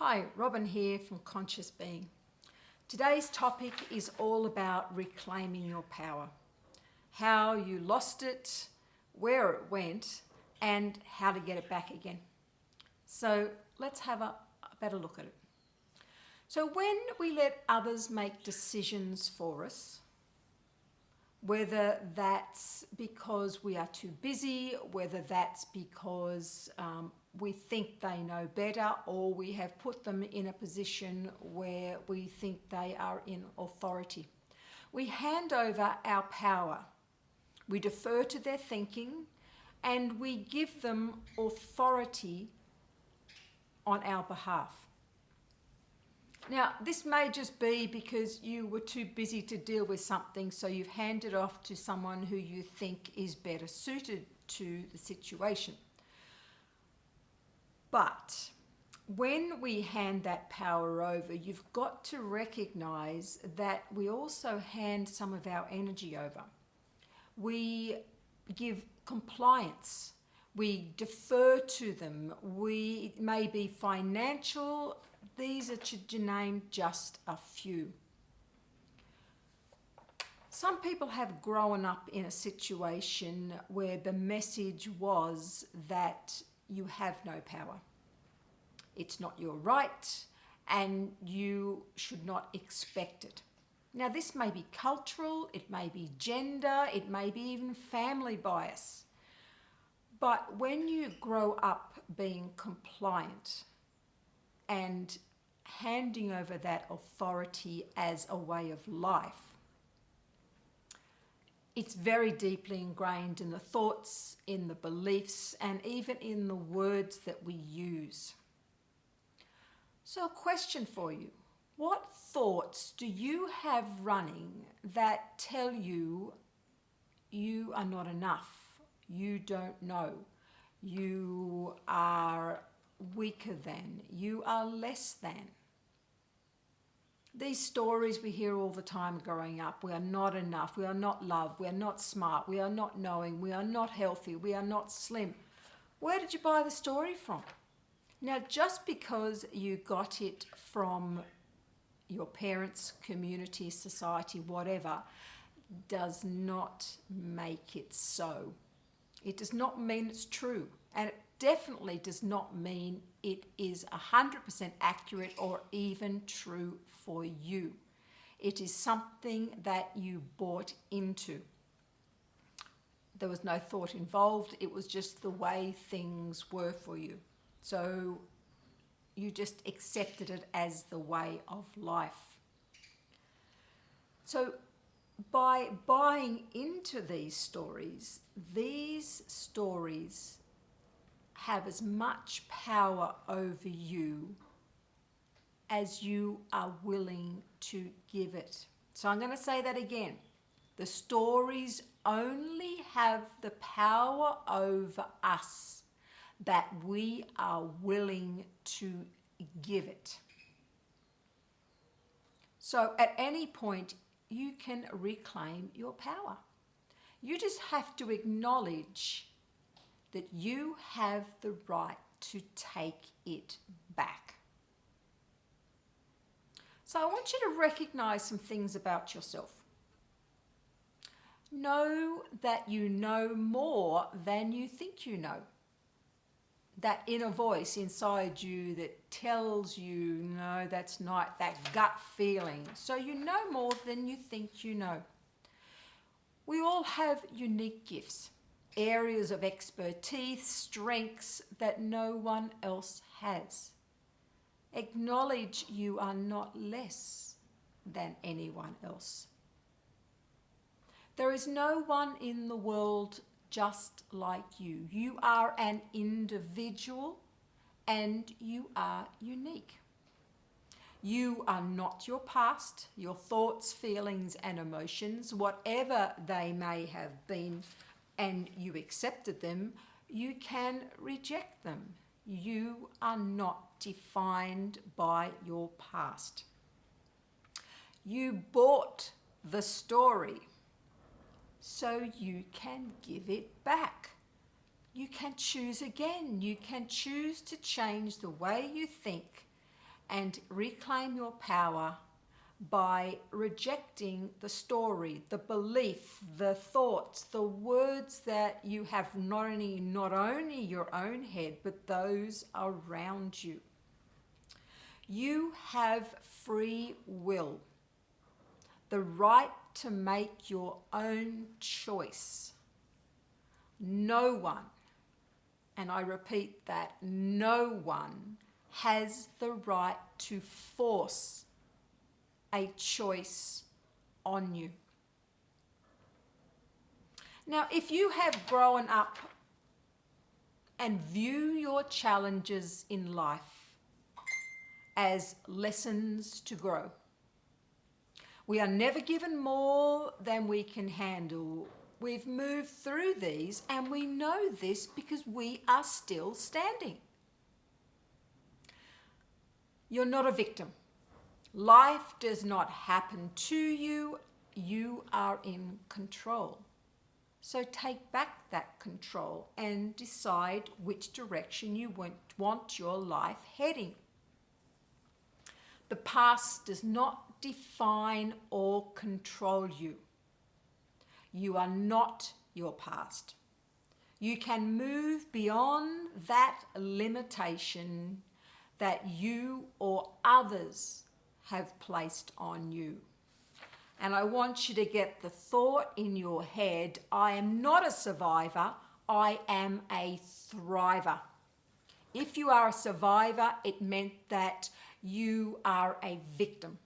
Hi, Robin here from Conscious Being. Today's topic is all about reclaiming your power. How you lost it, where it went, and how to get it back again. So let's have a better look at it. So when we let others make decisions for us, whether that's because we are too busy, whether that's because we think they know better, or we have put them in a position where we think they are in authority. We hand over our power. We defer to their thinking and we give them authority on our behalf. Now, this may just be because you were too busy to deal with something, so you've handed off to someone who you think is better suited to the situation. But when we hand that power over, you've got to recognize that we also hand some of our energy over. We give compliance. We defer to them. It may be financial. These are to name just a few. Some people have grown up in a situation where the message was that you have no power. It's not your right and you should not expect it. Now, this may be cultural, it may be gender, it may be even family bias. But when you grow up being compliant and handing over that authority as a way of life, it's very deeply ingrained in the thoughts, in the beliefs, and even in the words that we use. So a question for you. What thoughts do you have running that tell you you are not enough, you don't know, you are weaker than, you are less than? These stories we hear all the time growing up. We are not enough, we are not loved, we are not smart, we are not knowing, we are not healthy, we are not slim. Where did you buy the story from? Now, just because you got it from your parents, community, society, whatever, does not make it so. It does not mean it's true. And it definitely does not mean it is 100% accurate or even true for you. It is something that you bought into. There was no thought involved. It was just the way things were for you. So you just accepted it as the way of life. So by buying into these stories have as much power over you as you are willing to give it. So I'm going to say that again. The stories only have the power over us that we are willing to give it. So at any point, you can reclaim your power. You just have to acknowledge that you have the right to take it back. So I want you to recognize some things about yourself. Know that you know more than you think you know. That inner voice inside you that tells you, no, that's not, that gut feeling. So you know more than you think you know. We all have unique gifts, areas of expertise, strengths that no one else has. Acknowledge you are not less than anyone else. There is no one in the world just like you. You are an individual and you are unique. You are not your past, your thoughts, feelings and emotions, whatever they may have been, and you accepted them, you can reject them. You are not defined by your past. You bought the story, so you can give it back. You can choose again. You can choose to change the way you think and reclaim your power by rejecting the story, the belief, the thoughts, the words that you have not only your own head, but those around you. You have free will, the right to make your own choice. No one, and I repeat that, no one has the right to force a choice on you. Now, if you have grown up and view your challenges in life as lessons to grow, we are never given more than we can handle. We've moved through these, and we know this because we are still standing. You're not a victim. Life does not happen to you. You are in control. So take back that control and decide which direction you want your life heading. The past does not define or control you. You are not your past. You can move beyond that limitation that you or others have placed on you. And I want you to get the thought in your head, I am not a survivor, I am a thriver. If you are a survivor, it meant that you are a victim.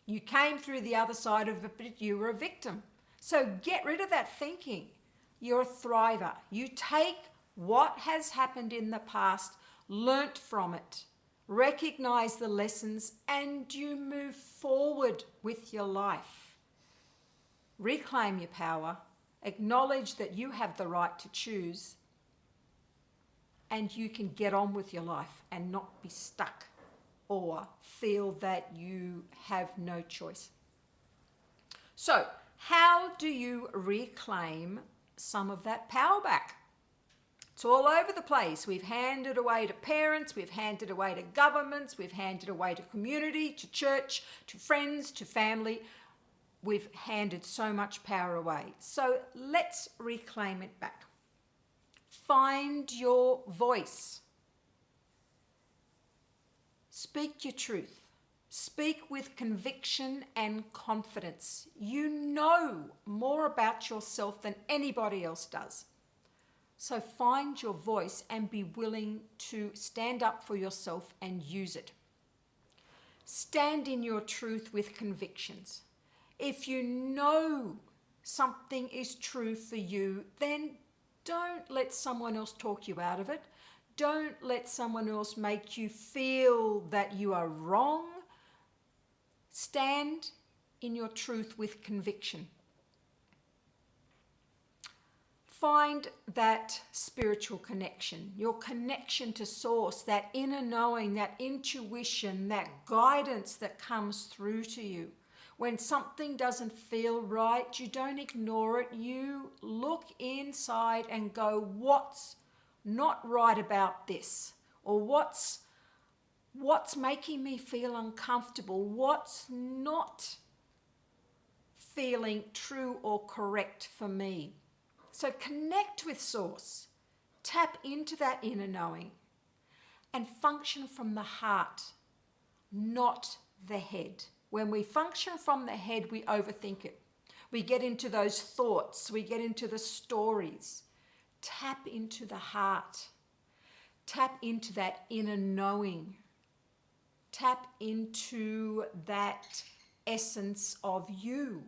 You came through the other side of it, but you were a victim. So get rid of that thinking. You're a thriver. You take what has happened in the past, learnt from it, recognize the lessons, and you move forward with your life. Reclaim your power, acknowledge that you have the right to choose, and you can get on with your life and not be stuck or feel that you have no choice. So, how do you reclaim some of that power back? It's all over the place. We've handed away to parents, we've handed away to governments, we've handed away to community, to church, to friends, to family. We've handed so much power away. So let's reclaim it back. Find your voice. Speak your truth. Speak with conviction and confidence. You know more about yourself than anybody else does. So find your voice and be willing to stand up for yourself and use it. Stand in your truth with convictions. If you know something is true for you, then don't let someone else talk you out of it. Don't let someone else make you feel that you are wrong. Stand in your truth with conviction. Find that spiritual connection, your connection to source, that inner knowing, that intuition, that guidance that comes through to you. When something doesn't feel right, you don't ignore it. You look inside and go, what's not right about this? Or what's making me feel uncomfortable? What's not feeling true or correct for me? So connect with source, tap into that inner knowing, and function from the heart, not the head. When we function from the head, we overthink it. We get into those thoughts, we get into the stories. Tap into the heart. Tap into that inner knowing. Tap into that essence of you.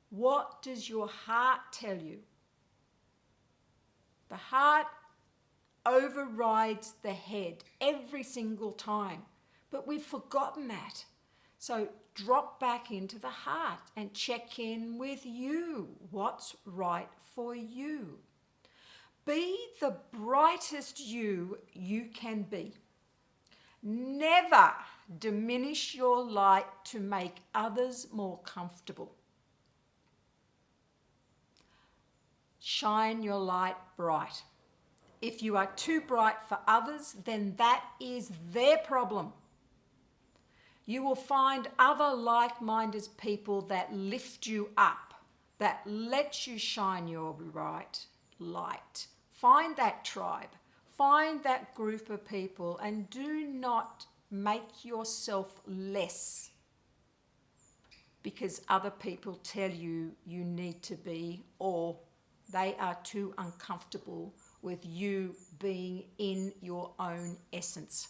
What does your heart tell you? The heart overrides the head every single time, but we've forgotten that. So drop back into the heart and check in with you. What's right for you? Be the brightest you can be. Never diminish your light to make others more comfortable. Shine your light bright. If you are too bright for others, then that is their problem. You will find other like-minded people that lift you up, that let you shine your bright light. Find that tribe, find that group of people, and do not make yourself less because other people tell you you need to be, or they are too uncomfortable with you being in your own essence.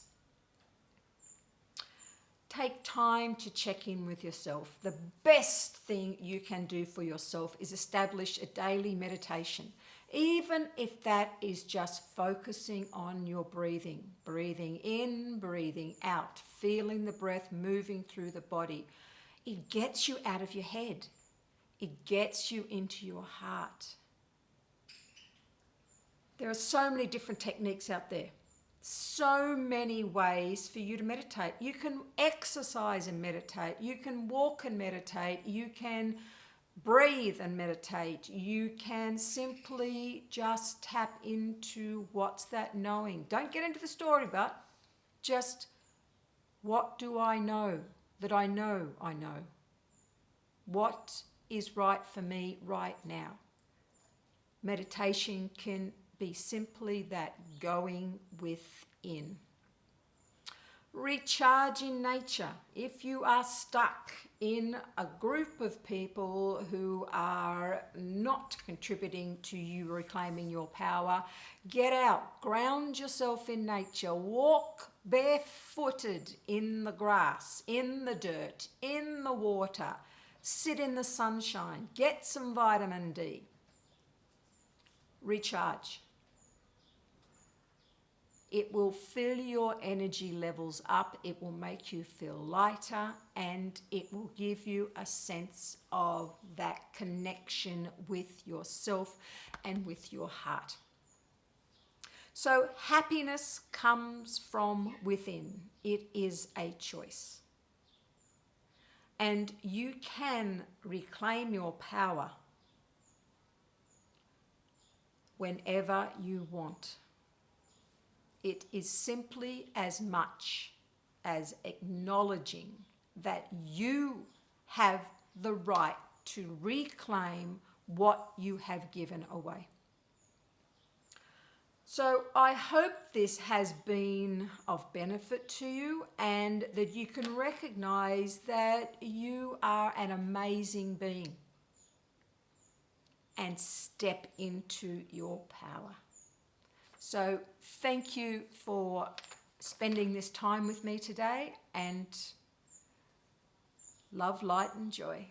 Take time to check in with yourself. The best thing you can do for yourself is establish a daily meditation, even if that is just focusing on your breathing. Breathing in, breathing out, feeling the breath moving through the body. It gets you out of your head. It gets you into your heart. There are so many different techniques out there. So many ways for you to meditate. You can exercise and meditate. You can walk and meditate. You can breathe and meditate. You can simply just tap into what's that knowing. Don't get into the story, but just what do I know that I know I know? What is right for me right now? Meditation can be simply that going within. Recharge in nature. If you are stuck in a group of people who are not contributing to you reclaiming your power, get out, ground yourself in nature, walk barefooted in the grass, in the dirt, in the water, sit in the sunshine, get some vitamin D. Recharge. It will fill your energy levels up, it will make you feel lighter, and it will give you a sense of that connection with yourself and with your heart. So happiness comes from within. It is a choice. And you can reclaim your power whenever you want. It is simply as much as acknowledging that you have the right to reclaim what you have given away. So I hope this has been of benefit to you and that you can recognize that you are an amazing being and step into your power. So thank you for spending this time with me today, and love, light and joy.